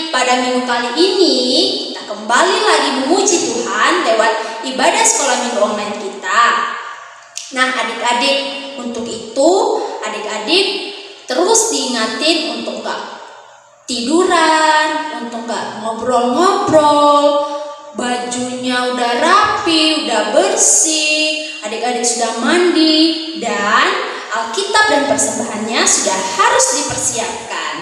Pada minggu kali ini kita kembali lagi memuji Tuhan lewat ibadah sekolah minggu online kita. Nah adik-adik, untuk itu adik-adik terus diingatin untuk gak tiduran, untuk gak ngobrol-ngobrol, bajunya udah rapi, udah bersih, adik-adik sudah mandi, dan Alkitab dan persembahannya sudah harus dipersiapkan.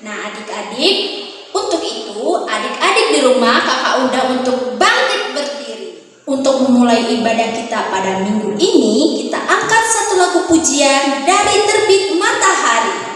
Nah adik-adik, untuk itu adik-adik di rumah kakak undang untuk bangkit berdiri. Untuk memulai ibadah kita pada minggu ini, kita angkat satu lagu pujian dari Terbit Matahari.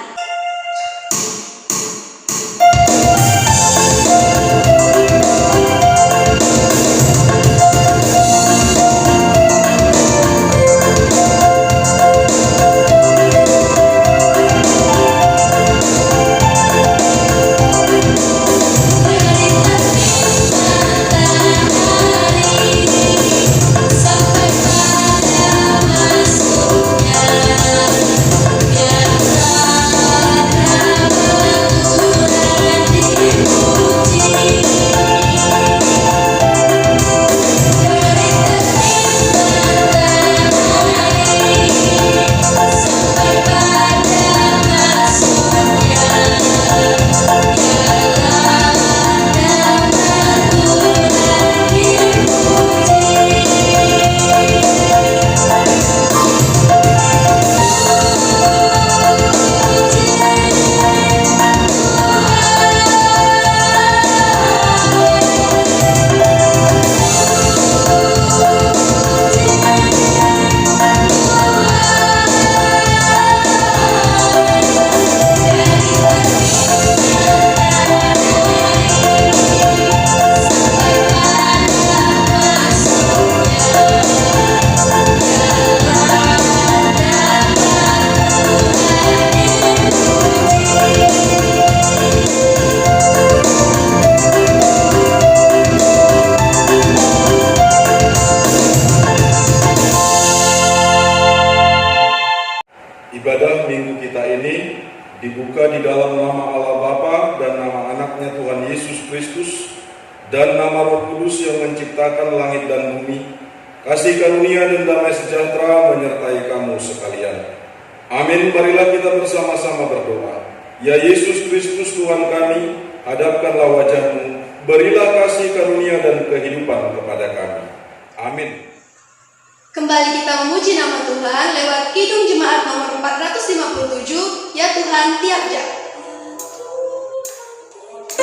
Ibadah minggu kita ini dibuka di dalam nama Allah Bapa dan nama anaknya Tuhan Yesus Kristus dan nama Roh Kudus yang menciptakan langit dan bumi. Kasih karunia dan damai sejahtera menyertai kamu sekalian. Amin. Marilah kita bersama-sama berdoa. Ya Yesus Kristus Tuhan kami, hadapkanlah wajah-Mu, berilah kasih karunia dan kehidupan kepada kami. Amin. Kembali kita memuji nama Tuhan lewat Kidung Jemaat nomor 457, Ya Tuhan tiap jam. Tuhan tiap jam.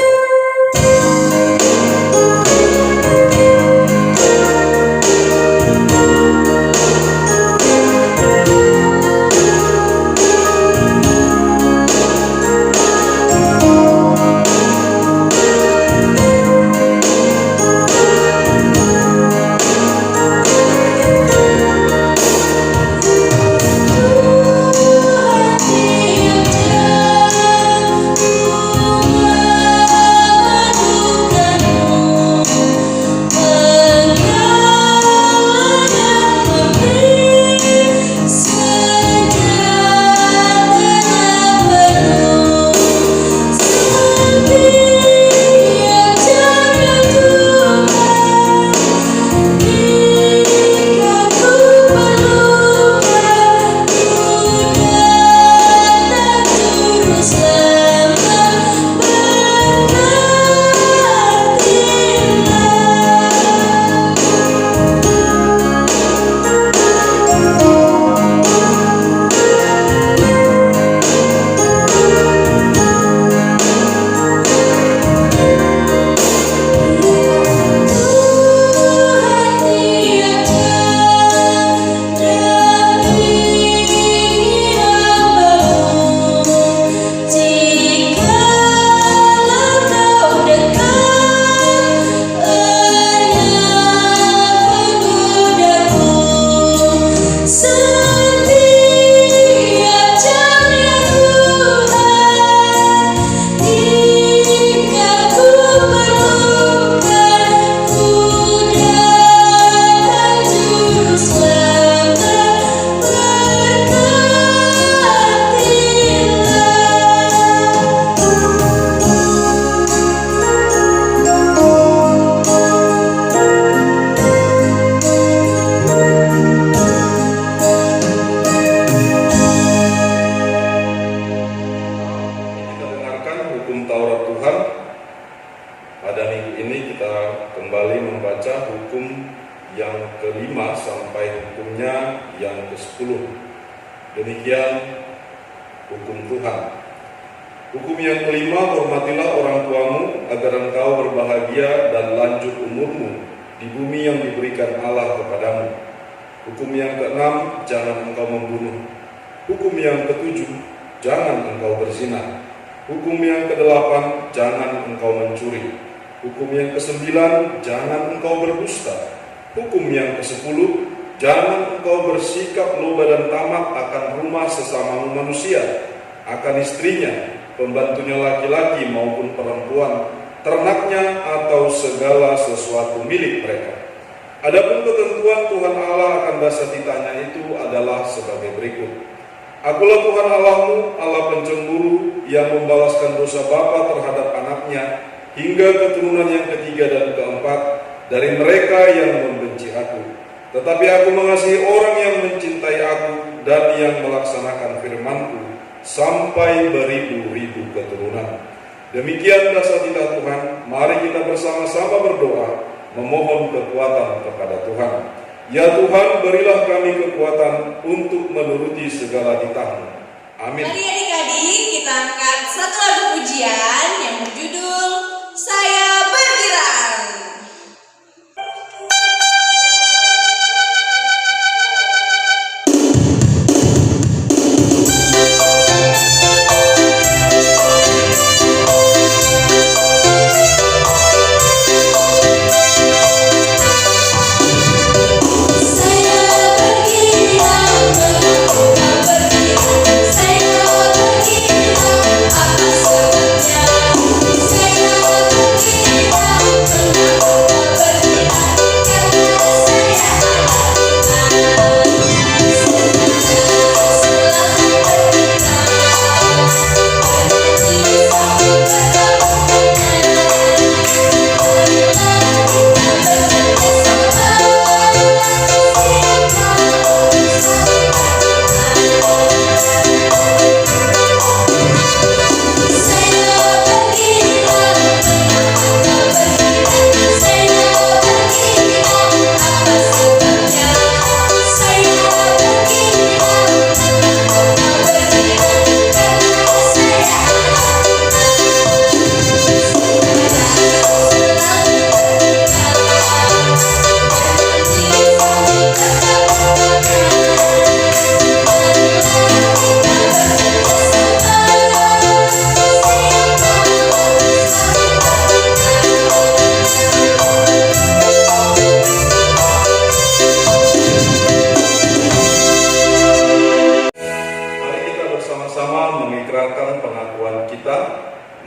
kelima sampai hukumnya yang ke-10. Demikian hukum Tuhan. Hukum yang kelima, hormatilah orang tuamu agar engkau berbahagia dan lanjut umurmu di bumi yang diberikan Allah kepadamu. Hukum yang ke-6, jangan engkau membunuh. Hukum yang ke-7, jangan engkau berzina. Hukum yang ke-8, jangan engkau mencuri. Hukum yang ke-9, jangan engkau berdusta. Hukum yang ke-10, jangan engkau bersikap loba dan tamak akan rumah sesamamu manusia, akan istrinya, pembantunya laki-laki maupun perempuan, ternaknya atau segala sesuatu milik mereka. Adapun ketentuan Tuhan Allah akan dasar titahnya itu adalah sebagai berikut. Akulah Tuhan Allahmu, Allah pencemburu, yang membalaskan dosa bapa terhadap anaknya hingga keturunan yang ketiga dan keempat dari mereka yang membenci aku. Tetapi aku mengasihi orang yang mencintai aku dan yang melaksanakan firman-Ku sampai beribu-ribu keturunan. Demikian dasar titah Tuhan. Mari kita bersama-sama berdoa, memohon kekuatan kepada Tuhan. Ya Tuhan, berilah kami kekuatan untuk menuruti segala titah-Mu. Amin. Mari adik-adik kita angkat satu lagu pujian yang berjudul Saya Bergirang.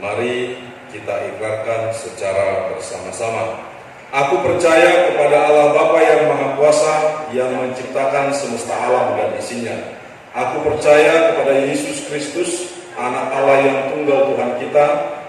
Mari kita ikrarkan secara bersama-sama. Aku percaya kepada Allah Bapa yang Maha Kuasa yang menciptakan semesta alam dan isinya. Aku percaya kepada Yesus Kristus, Anak Allah yang tunggal Tuhan kita,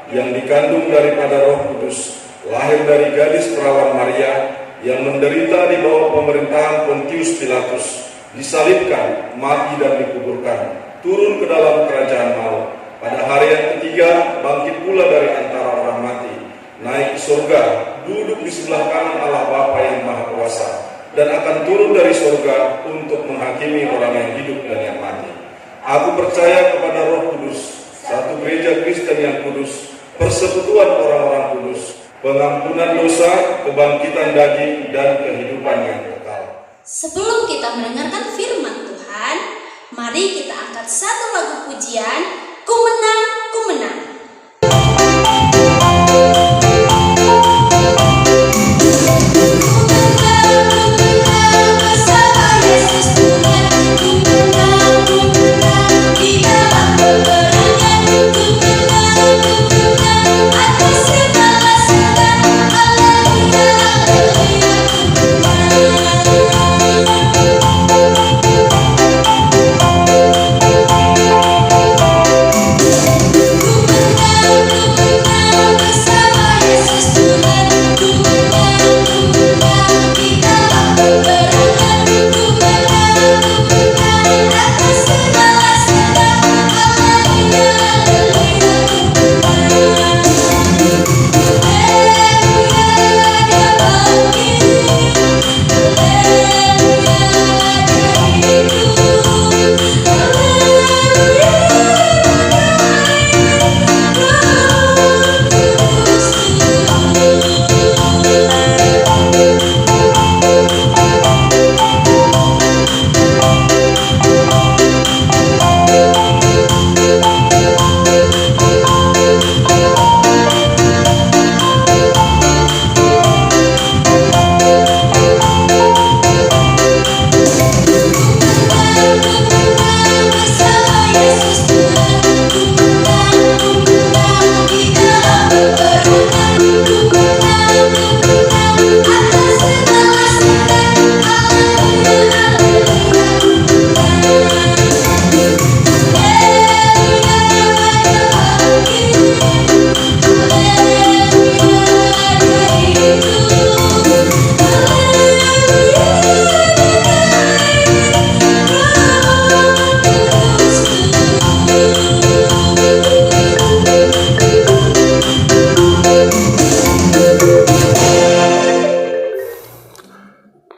yang dikandung daripada Roh Kudus, lahir dari gadis perawan Maria, yang menderita di bawah pemerintahan Pontius Pilatus, disalibkan, mati dan dikuburkan, turun ke dalam kerajaan maut. Pada hari yang ketiga, bangkit pula dari antara orang mati, naik ke surga, duduk di sebelah kanan Allah Bapa yang Maha Kuasa, dan akan turun dari surga untuk menghakimi orang yang hidup dan yang mati. Aku percaya kepada Roh Kudus, satu gereja Kristen yang kudus, persekutuan orang-orang kudus, pengampunan dosa, kebangkitan daging, dan kehidupan yang kekal. Sebelum kita mendengarkan firman Tuhan, mari kita angkat satu lagu pujian, Ku menang, ku menang.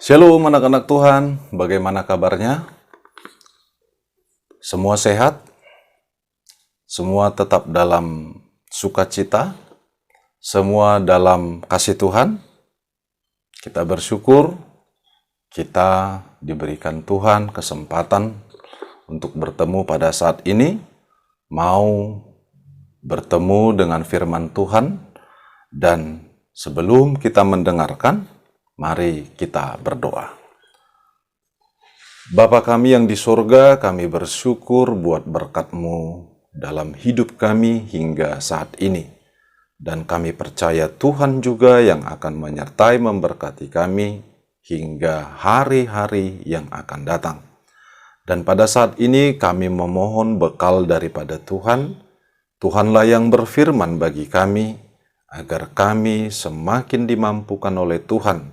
Shalom anak-anak Tuhan, bagaimana kabarnya? Semua sehat? Semua tetap dalam sukacita? Semua dalam kasih Tuhan? Kita bersyukur, kita diberikan Tuhan kesempatan untuk bertemu pada saat ini, mau bertemu dengan firman Tuhan, dan sebelum kita mendengarkan, mari kita berdoa. Bapa kami yang di sorga, kami bersyukur buat berkat-Mu dalam hidup kami hingga saat ini. Dan kami percaya Tuhan juga yang akan menyertai memberkati kami hingga hari-hari yang akan datang. Dan pada saat ini kami memohon bekal daripada Tuhan. Tuhanlah yang berfirman bagi kami, agar kami semakin dimampukan oleh Tuhan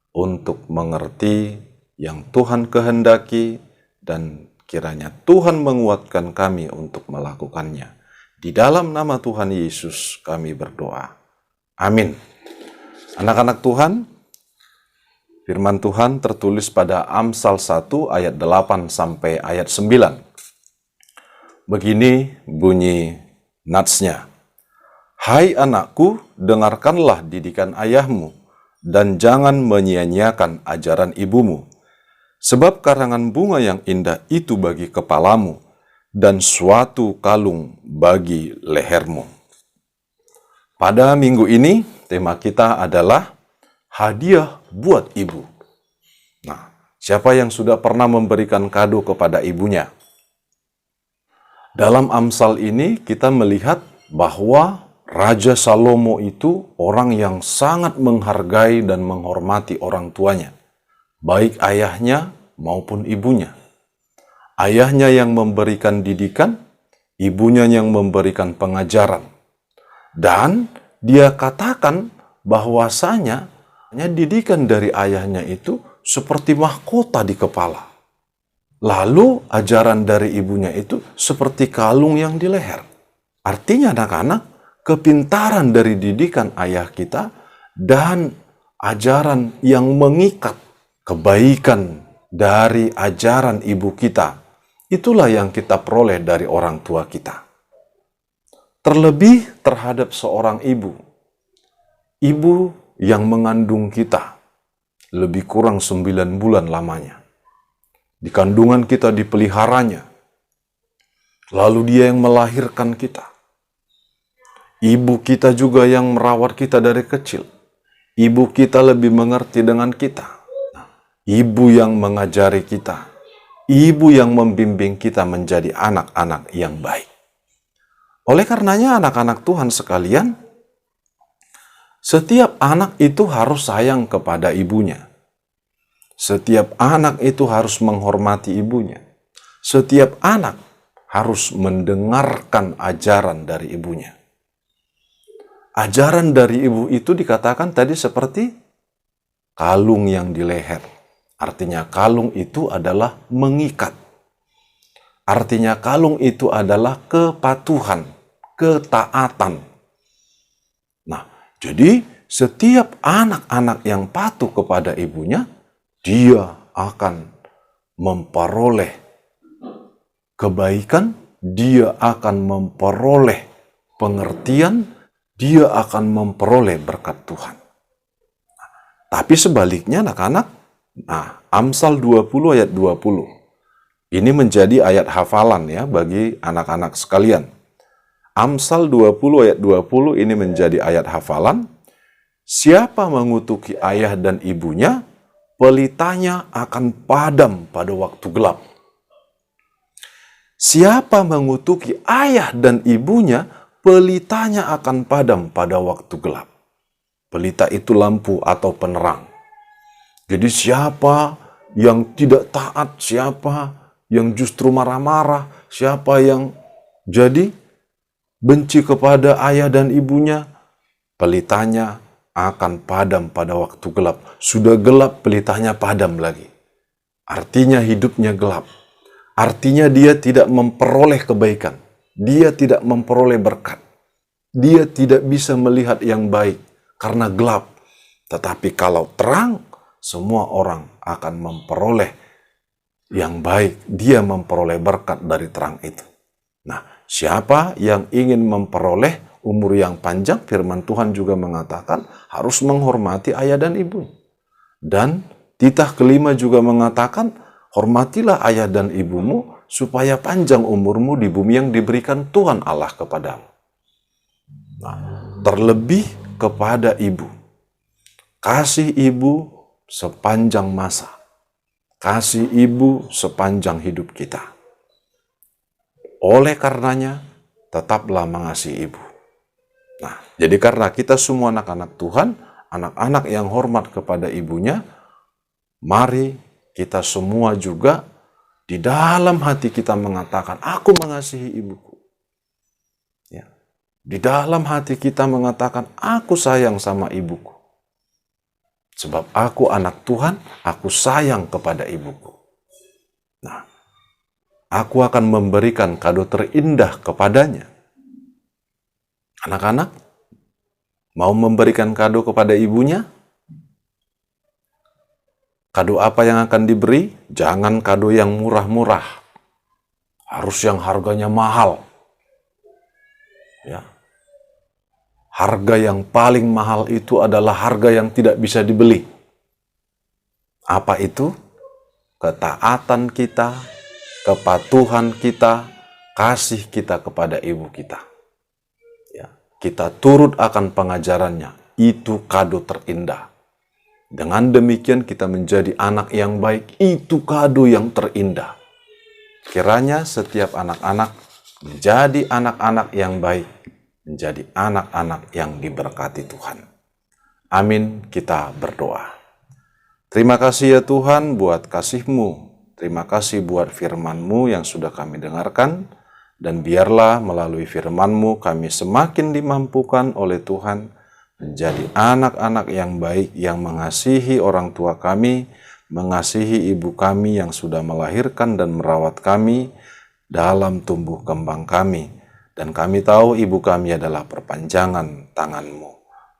untuk mengerti yang Tuhan kehendaki, dan kiranya Tuhan menguatkan kami untuk melakukannya. Di dalam nama Tuhan Yesus kami berdoa. Amin. Anak-anak Tuhan, firman Tuhan tertulis pada Amsal 1 ayat 8 sampai ayat 9. Begini bunyi natsnya. Hai anakku, dengarkanlah didikan ayahmu, dan jangan menyia-nyiakan ajaran ibumu. Sebab karangan bunga yang indah itu bagi kepalamu, dan suatu kalung bagi lehermu. Pada minggu ini, tema kita adalah hadiah buat ibu. Nah, siapa yang sudah pernah memberikan kado kepada ibunya? Dalam Amsal ini, kita melihat bahwa Raja Salomo itu orang yang sangat menghargai dan menghormati orang tuanya, baik ayahnya maupun ibunya. Ayahnya yang memberikan didikan, ibunya yang memberikan pengajaran. Dan dia katakan bahwasanya didikan dari ayahnya itu seperti mahkota di kepala. Lalu ajaran dari ibunya itu seperti kalung yang di leher. Artinya anak-anak, kepintaran dari didikan ayah kita dan ajaran yang mengikat, kebaikan dari ajaran ibu kita, itulah yang kita peroleh dari orang tua kita. Terlebih terhadap seorang ibu yang mengandung kita lebih kurang 9 bulan lamanya. Di kandungan kita dipeliharanya, lalu dia yang melahirkan kita. Ibu kita juga yang merawat kita dari kecil. Ibu kita lebih mengerti dengan kita. Ibu yang mengajari kita. Ibu yang membimbing kita menjadi anak-anak yang baik. Oleh karenanya anak-anak Tuhan sekalian, setiap anak itu harus sayang kepada ibunya. Setiap anak itu harus menghormati ibunya. Setiap anak harus mendengarkan ajaran dari ibunya. Ajaran dari ibu itu dikatakan tadi seperti kalung yang di leher. Artinya kalung itu adalah mengikat. Artinya kalung itu adalah kepatuhan, ketaatan. Nah, jadi setiap anak-anak yang patuh kepada ibunya, dia akan memperoleh kebaikan, dia akan memperoleh pengertian, dia akan memperoleh berkat Tuhan. Tapi sebaliknya anak-anak, Amsal 20 ayat 20. Ini menjadi ayat hafalan ya bagi anak-anak sekalian. Amsal 20 ayat 20 ini menjadi ayat hafalan. Siapa mengutuki ayah dan ibunya, pelitanya akan padam pada waktu gelap. Siapa mengutuki ayah dan ibunya, pelitanya akan padam pada waktu gelap. Pelita itu lampu atau penerang. Jadi siapa yang tidak taat, siapa yang justru marah-marah, siapa yang jadi benci kepada ayah dan ibunya, pelitanya akan padam pada waktu gelap. Sudah gelap, pelitanya padam lagi. Artinya hidupnya gelap. Artinya dia tidak memperoleh kebaikan. Dia tidak memperoleh berkat. Dia tidak bisa melihat yang baik karena gelap. Tetapi kalau terang, semua orang akan memperoleh yang baik. Dia memperoleh berkat dari terang itu. Nah, siapa yang ingin memperoleh umur yang panjang, firman Tuhan juga mengatakan harus menghormati ayah dan ibu. Dan titah kelima juga mengatakan, hormatilah ayah dan ibumu supaya panjang umurmu di bumi yang diberikan Tuhan Allah kepadamu. Nah, terlebih kepada ibu. Kasih ibu sepanjang masa. Kasih ibu sepanjang hidup kita. Oleh karenanya, tetaplah mengasihi ibu. Nah, jadi karena kita semua anak-anak Tuhan, anak-anak yang hormat kepada ibunya, mari kita semua juga di dalam hati kita mengatakan, aku mengasihi ibuku. Ya. Di dalam hati kita mengatakan, aku sayang sama ibuku. Sebab aku anak Tuhan, aku sayang kepada ibuku. Nah, aku akan memberikan kado terindah kepadanya. Anak-anak, mau memberikan kado kepada ibunya? Kado apa yang akan diberi? Jangan kado yang murah-murah. Harus yang harganya mahal. Ya. Harga yang paling mahal itu adalah harga yang tidak bisa dibeli. Apa itu? Ketaatan kita, kepatuhan kita, kasih kita kepada ibu kita. Ya, kita turut akan pengajarannya. Itu kado terindah. Dengan demikian kita menjadi anak yang baik. Itu kado yang terindah. Kiranya setiap anak-anak menjadi anak-anak yang baik. Menjadi anak-anak yang diberkati Tuhan. Amin, kita berdoa. Terima kasih ya Tuhan buat kasih-Mu. Terima kasih buat firman-Mu yang sudah kami dengarkan. Dan biarlah melalui firman-Mu kami semakin dimampukan oleh Tuhan menjadi anak-anak yang baik, yang mengasihi orang tua kami, mengasihi ibu kami yang sudah melahirkan dan merawat kami dalam tumbuh kembang kami. Dan kami tahu ibu kami adalah perpanjangan tangan-Mu.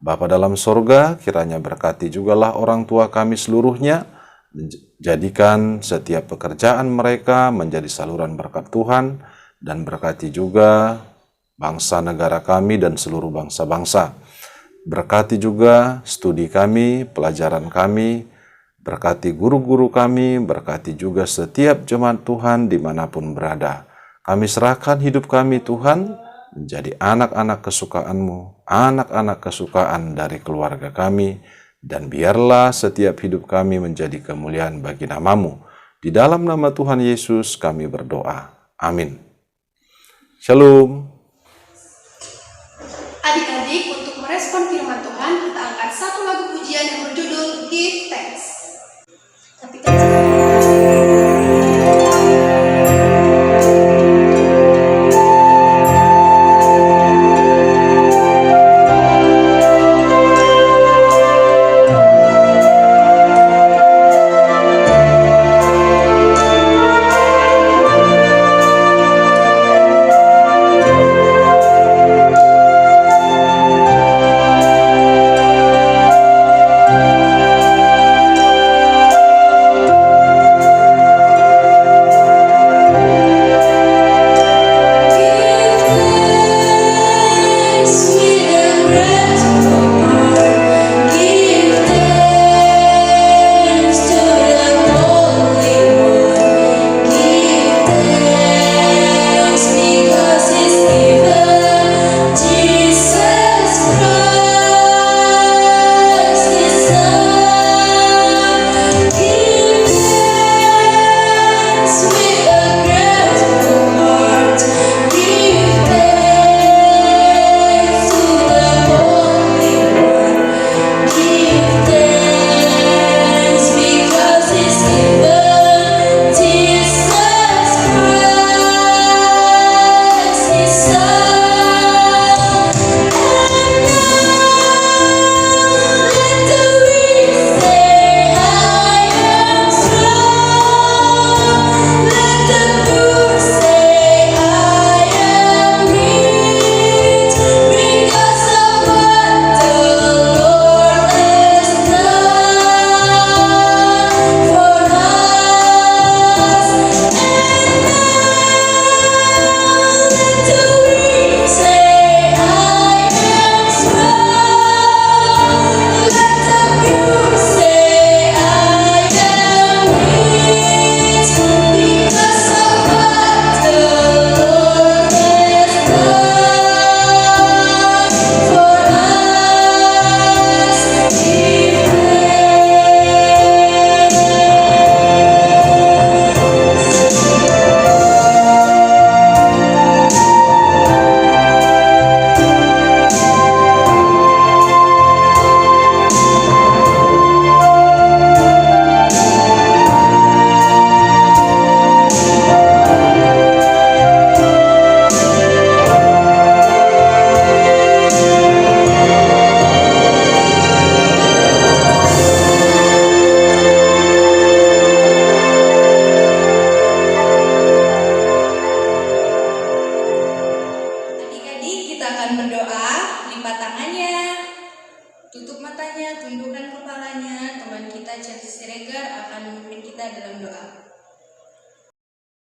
Bapa dalam sorga, kiranya berkati jugalah orang tua kami seluruhnya, jadikan setiap pekerjaan mereka menjadi saluran berkat Tuhan, dan berkati juga bangsa negara kami dan seluruh bangsa-bangsa. Berkati juga studi kami, pelajaran kami, berkati guru-guru kami, berkati juga setiap jemaat Tuhan dimanapun berada. Kami serahkan hidup kami Tuhan, menjadi anak-anak kesukaan-Mu, anak-anak kesukaan dari keluarga kami, dan biarlah setiap hidup kami menjadi kemuliaan bagi nama-Mu. Di dalam nama Tuhan Yesus kami berdoa. Amin. Shalom. Adik-adik, untuk merespon firman Tuhan, kita angkat satu lagu pujian yang berjudul Give Thanks. Tapi kan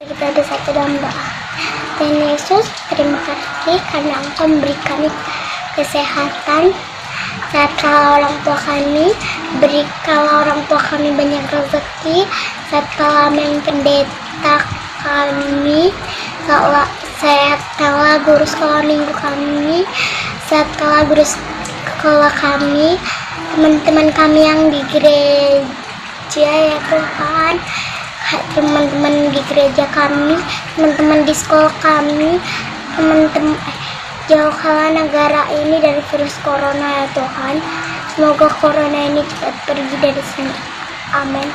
Kita bersatu dalam doa. Tuhan Yesus, terima kasih karena Engkau memberi kami kesehatan. Saat kalau orang tua kami, berikanlah orang tua kami banyak rezeki. Saat kalau pendeta kami, saat kalau guru sekolah minggu kami, saat kalau guru sekolah kami, teman-teman kami yang di gereja ya Tuhan, teman-teman di gereja kami, teman-teman di sekolah kami, teman-teman jauhkanlah negara ini dari virus corona ya Tuhan. Semoga corona ini cepat pergi dari sini. Amin.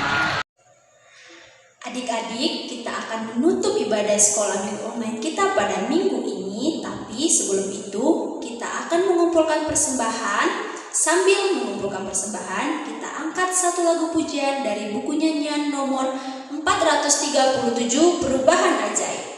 Adik-adik, kita akan menutup ibadah sekolah minggu online kita pada minggu ini. Tapi sebelum itu, kita akan mengumpulkan persembahan. Sambil mengumpulkan persembahan, kita angkat satu lagu pujian dari buku nyanyian nomor 437, Perubahan Ajaib.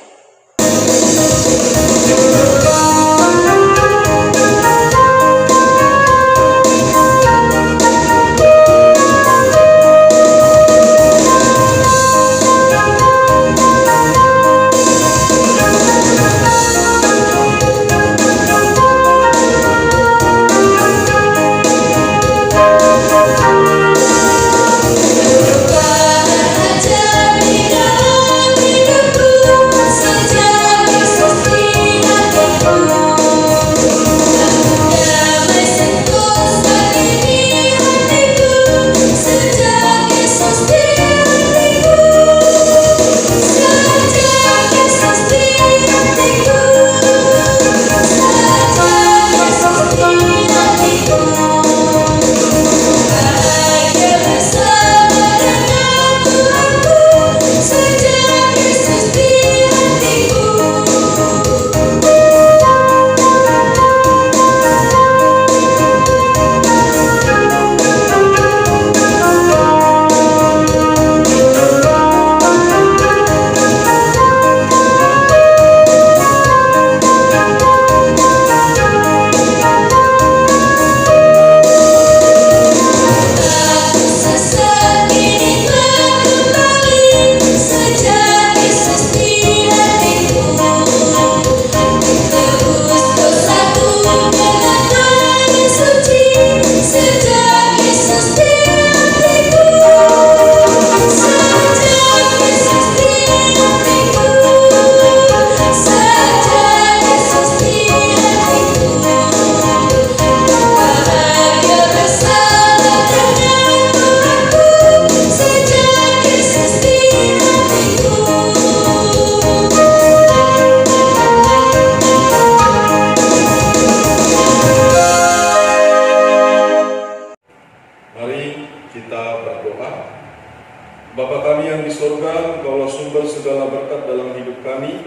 Bapa kami yang di sorga, Engkaulah sumber segala berkat dalam hidup kami.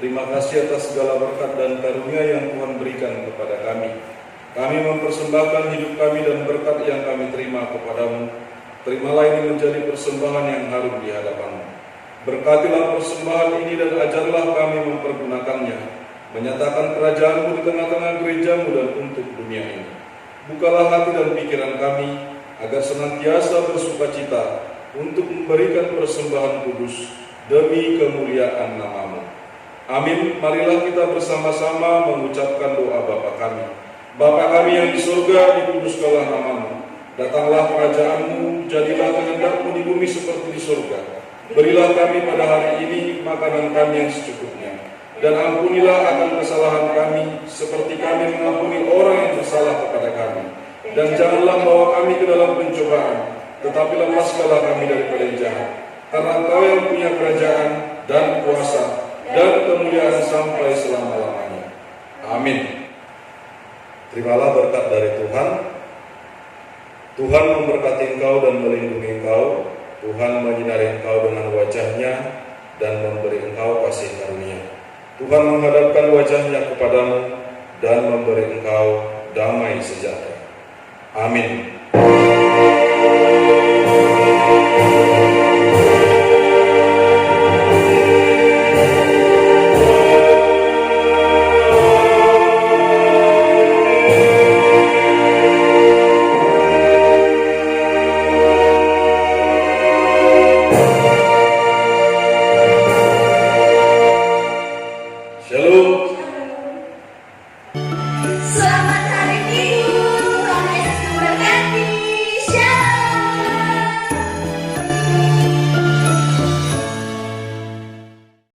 Terima kasih atas segala berkat dan karunia yang Tuhan berikan kepada kami. Kami mempersembahkan hidup kami dan berkat yang kami terima kepadamu. Terimalah ini menjadi persembahan yang harum di hadapan-Mu. Berkatilah persembahan ini dan ajarlah kami mempergunakannya, menyatakan kerajaan-Mu di tengah-tengah gereja-Mu dan untuk dunia ini. Bukalah hati dan pikiran kami, agar senantiasa bersukacita untuk memberikan persembahan kudus demi kemuliaan nama-Mu. Amin. Marilah kita bersama-sama mengucapkan doa Bapa kami. Bapa kami yang di surga, dikuduskanlah nama-Mu. Datanglah kerajaan-Mu, jadilah kehendak-Mu di bumi seperti di surga. Berilah kami pada hari ini makanan kami yang secukupnya. Dan ampunilah akan kesalahan kami, seperti kami mengampuni orang yang bersalah kepada kami. Dan janganlah bawa kami ke dalam pencobaan, tetapi lepaskanlah kami daripada yang jahat. Karena Engkau yang punya kerajaan dan kuasa dan kemuliaan sampai selama-lamanya. Amin. Terimalah berkat dari Tuhan. Tuhan memberkati engkau dan melindungi engkau. Tuhan menyinari engkau dengan wajah-Nya dan memberi engkau kasih karunia. Tuhan menghadapkan wajah-Nya kepadamu dan memberi engkau damai sejahtera. Amin.